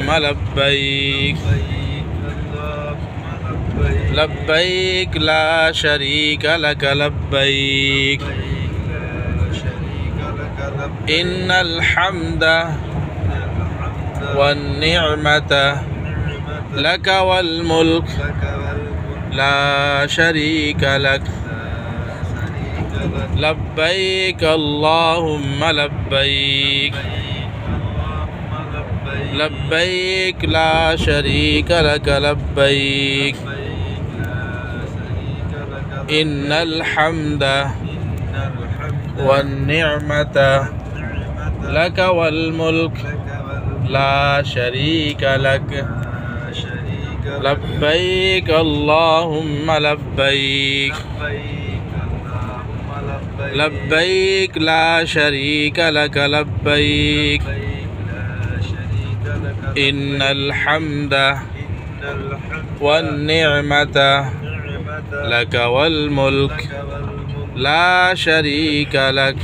اللهم لبيك لبيك لا شريك لك لبيك إن الحمد والنعمة لك والملك لا شريك لك لبيك اللهم لبيك لبيك لا شريك لك لبيك إن الحمد والنعمة لك والملك لا شريك لك لبيك اللهم لبيك لبيك لا شريك لك لبيك إن الحمد والنعمة لك والملك لا شريك لك